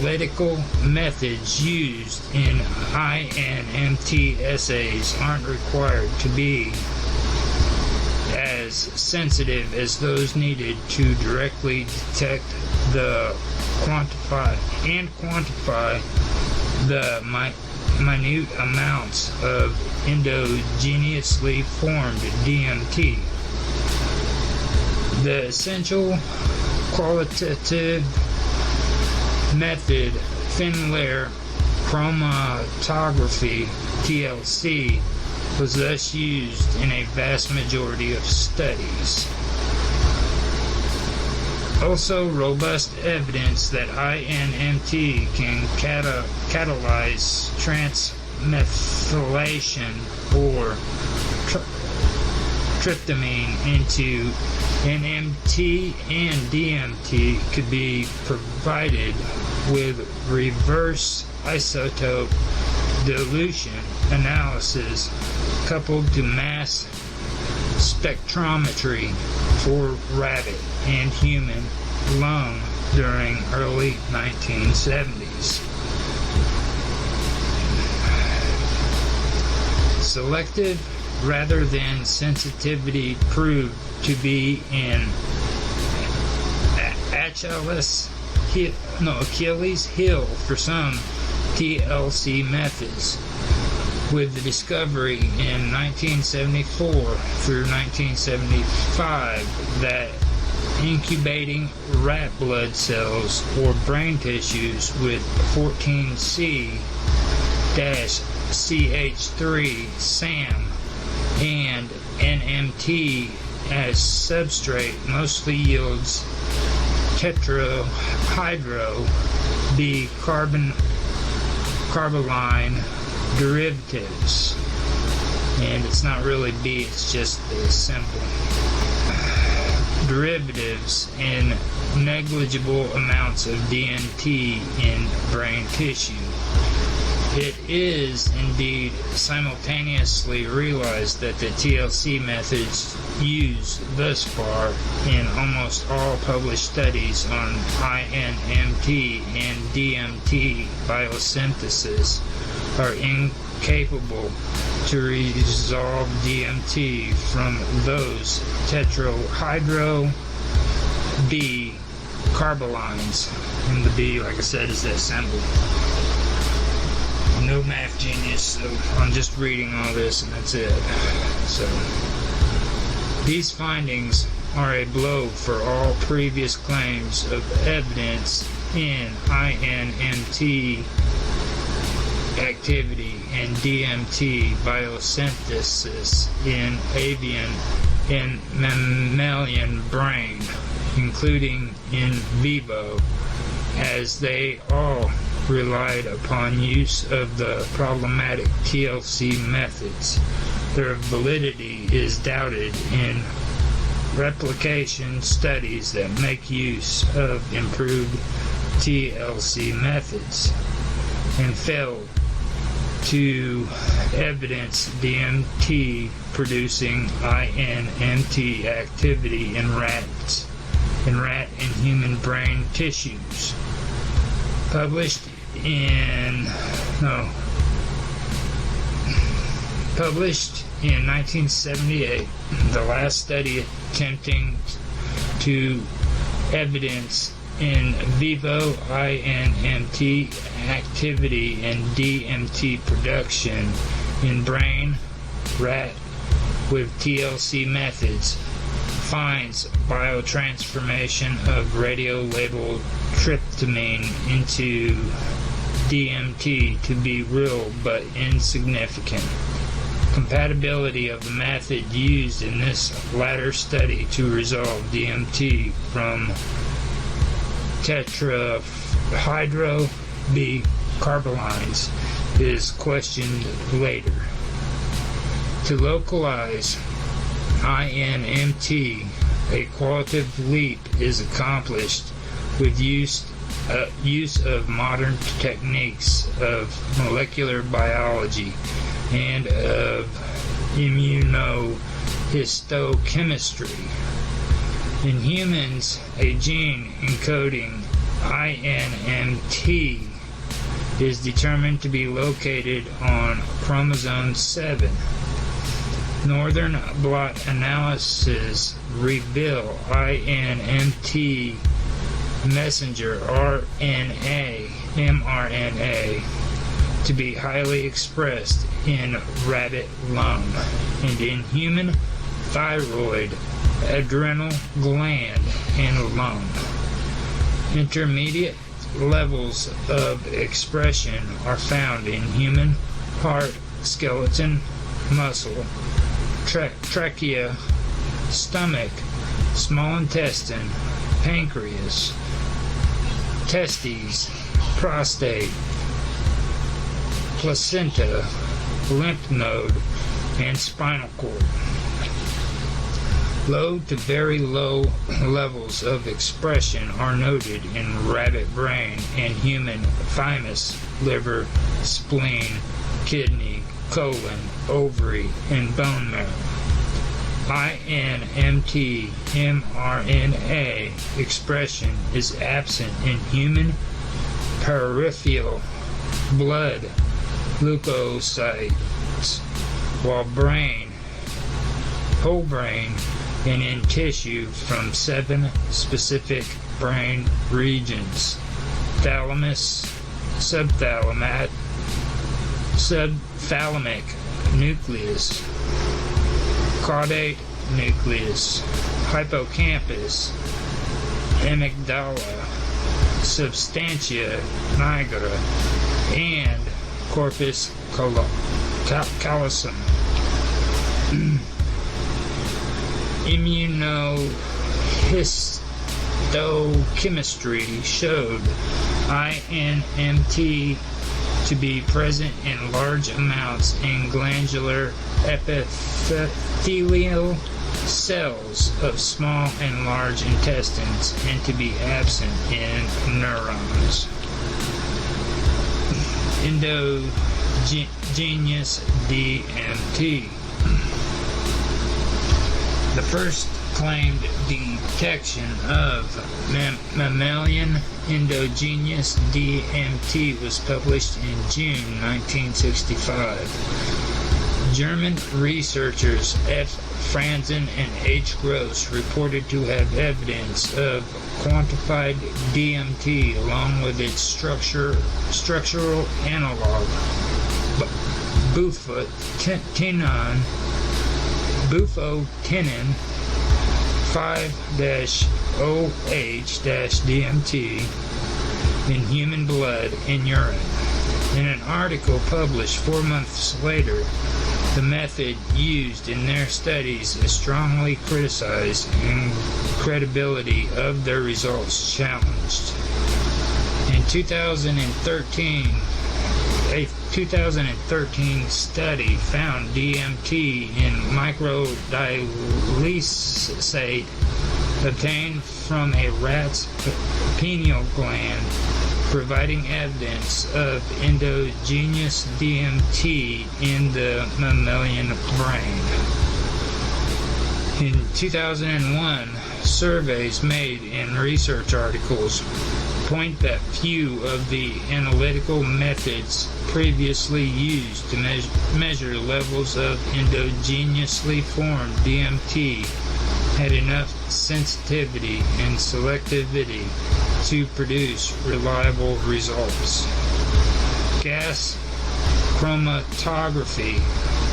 analytical methods used in INMT assays aren't required to be as sensitive as those needed to directly detect the quantify the minute amounts of endogenously formed DMT. The essential qualitative method, thin layer chromatography, TLC, was thus used in a vast majority of studies. Also, robust evidence that INMT can catalyze transmethylation or tryptamine into NMT and DMT could be provided with reverse isotope dilution analysis coupled to mass spectrometry for rabbit and human lung during early 1970s. Selective rather than sensitivity proved to be in Achilles heel for some TLC methods, with the discovery in 1974 through 1975 that incubating rat blood cells or brain tissues with 14C-CH3 SAM and NMT as substrate mostly yields tetrahydro carboline derivatives. And it's not really B, it's just the symbol. Derivatives in negligible amounts of DMT in brain tissue. It is indeed simultaneously realized that the TLC methods used thus far in almost all published studies on INMT and DMT biosynthesis are incapable to resolve DMT from those tetrahydro B carbolines. And the B, like I said, is that symbol. No math genius, so I'm just reading all this and that's it. So these findings are a blow for all previous claims of evidence in INMT activity and DMT biosynthesis in avian and mammalian brain, including in vivo, as they all relied upon use of the problematic TLC methods. Their validity is doubted in replication studies that make use of improved TLC methods and fail to evidence DMT producing INMT activity in rat and human brain tissues. Published in 1978, the last study attempting to evidence in vivo INMT activity and DMT production in brain rat with TLC methods finds biotransformation of radio-labeled tryptamine into DMT to be real but insignificant. Compatibility of the method used in this latter study to resolve DMT from tetrahydro B carbolines is questioned later. To localize INMT, a qualitative leap is accomplished with use of modern techniques of molecular biology and of immunohistochemistry. In humans, a gene encoding INMT is determined to be located on chromosome 7. Northern blot analysis reveal INMT messenger mRNA to be highly expressed in rabbit lung and in human thyroid, adrenal gland, and lung. Intermediate levels of expression are found in human heart, skeleton, muscle, trachea, stomach, small intestine, pancreas, testes, prostate, placenta, lymph node, and spinal cord. Low to very low levels of expression are noted in rabbit brain and human thymus, liver, spleen, kidney, colon, ovary, and bone marrow. INMT mRNA expression is absent in human peripheral blood leukocytes, while whole brain, and in tissue from 7 specific brain regions: thalamus, subthalamic nucleus, caudate nucleus, hippocampus, amygdala, substantia nigra, and corpus callosum. Immunohistochemistry showed INMT to be present in large amounts in glandular epithelial cells of small and large intestines and to be absent in neurons. Endogenous DMT. The first claimed detection of mammalian endogenous DMT was published in June 1965. German researchers F. Franzen and H. Gross reported to have evidence of quantified DMT along with its structural analog, bufotenin 5-OH-DMT in human blood and urine. In an article published 4 months later, the method used in their studies is strongly criticized and credibility of their results challenged. In 2013, a 2013 study found DMT in microdilysate obtained from a rat's pineal gland, providing evidence of endogenous DMT in the mammalian brain. In 2001, surveys made in research articles point that few of the analytical methods previously used to measure levels of endogenously formed DMT had enough sensitivity and selectivity to produce reliable results. Gas chromatography,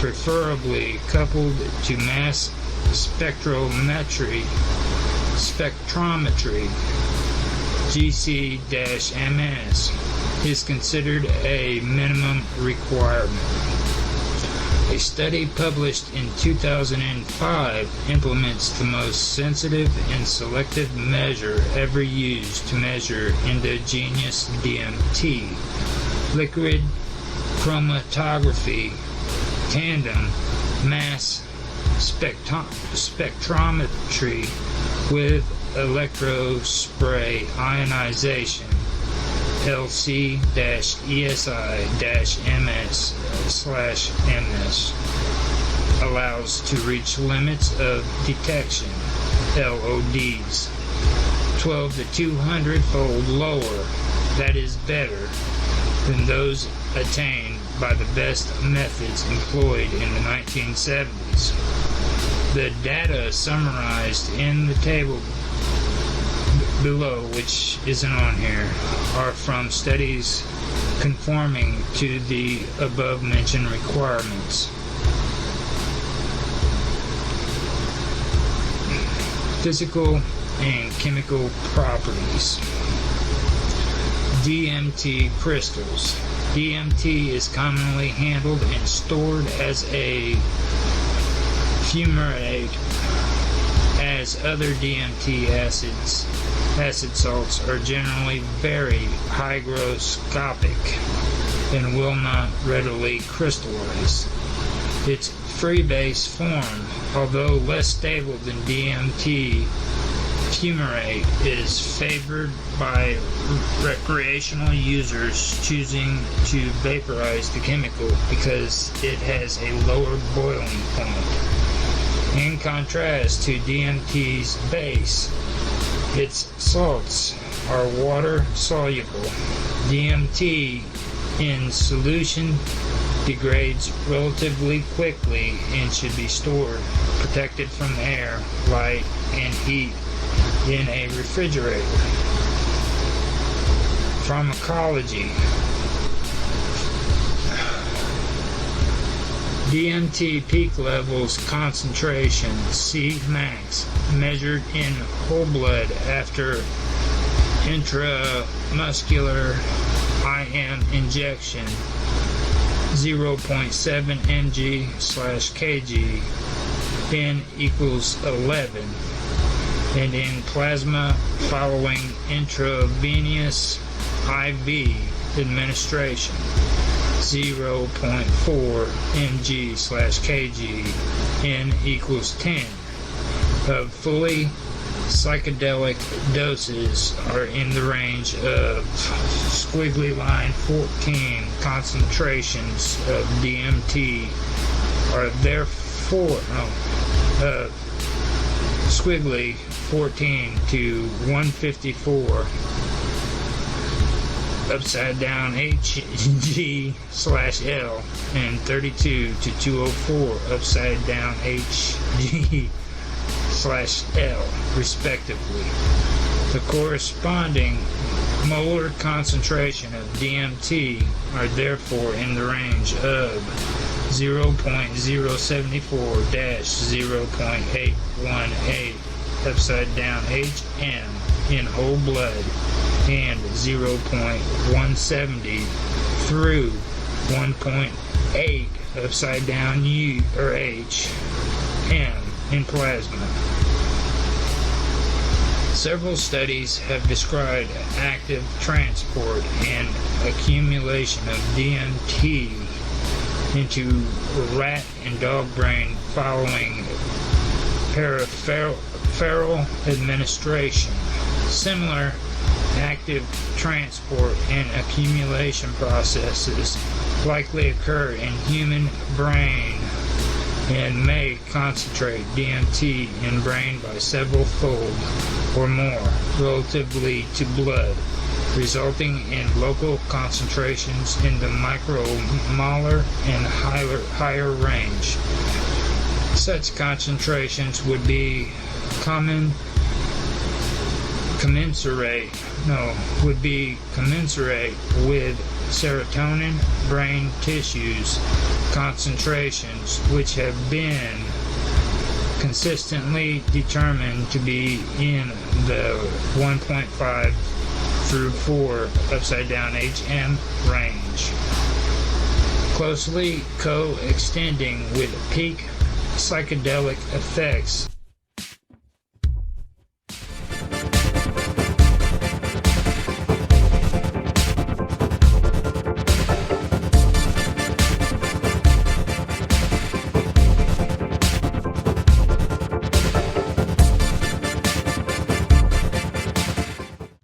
preferably coupled to mass spectrometry, GC-MS, is considered a minimum requirement. A study published in 2005 implements the most sensitive and selective measure ever used to measure endogenous DMT: liquid chromatography, tandem mass spectrometry with electrospray ionization, LC-ESI-MS/MS, allows to reach limits of detection, LODs, 12 to 200-fold lower, that is better, than those attained by the best methods employed in the 1970s. The data summarized in the table below, which isn't on here, are from studies conforming to the above-mentioned requirements. Physical and chemical properties. DMT crystals. DMT is commonly handled and stored as a fumarate, as other DMT acid salts are generally very hygroscopic and will not readily crystallize. Its free-base form, although less stable than DMT fumarate, is favored by recreational users choosing to vaporize the chemical because it has a lower boiling point. In contrast to DMT's base, its salts are water-soluble. DMT in solution degrades relatively quickly and should be stored, protected from air, light, and heat in a refrigerator. Pharmacology. DMT peak levels concentration C max measured in whole blood after intramuscular IM injection 0.7 mg/kg, N equals 11, and in plasma following intravenous IV administration 0.4 mg/kg, N equals 10. Of fully psychedelic doses are in the range of squiggly line 14. Concentrations of DMT are therefore squiggly 14 to 154 upside down HG/L and 32 to 204 upside down HG/L respectively. The corresponding molar concentration of DMT are therefore in the range of 0.074-0.818 upside down HM in whole blood and 0.170 through 1.8 upside down U or H M in plasma. Several studies have described active transport and accumulation of DMT into rat and dog brain following peripheral administration. Similar active transport and accumulation processes likely occur in human brain and may concentrate DMT in brain by several fold or more relatively to blood, resulting in local concentrations in the micromolar and higher range. Such concentrations would be commensurate with serotonin brain tissues concentrations, which have been consistently determined to be in the 1.5 through 4 upside down HM range, closely co-extending with peak psychedelic effects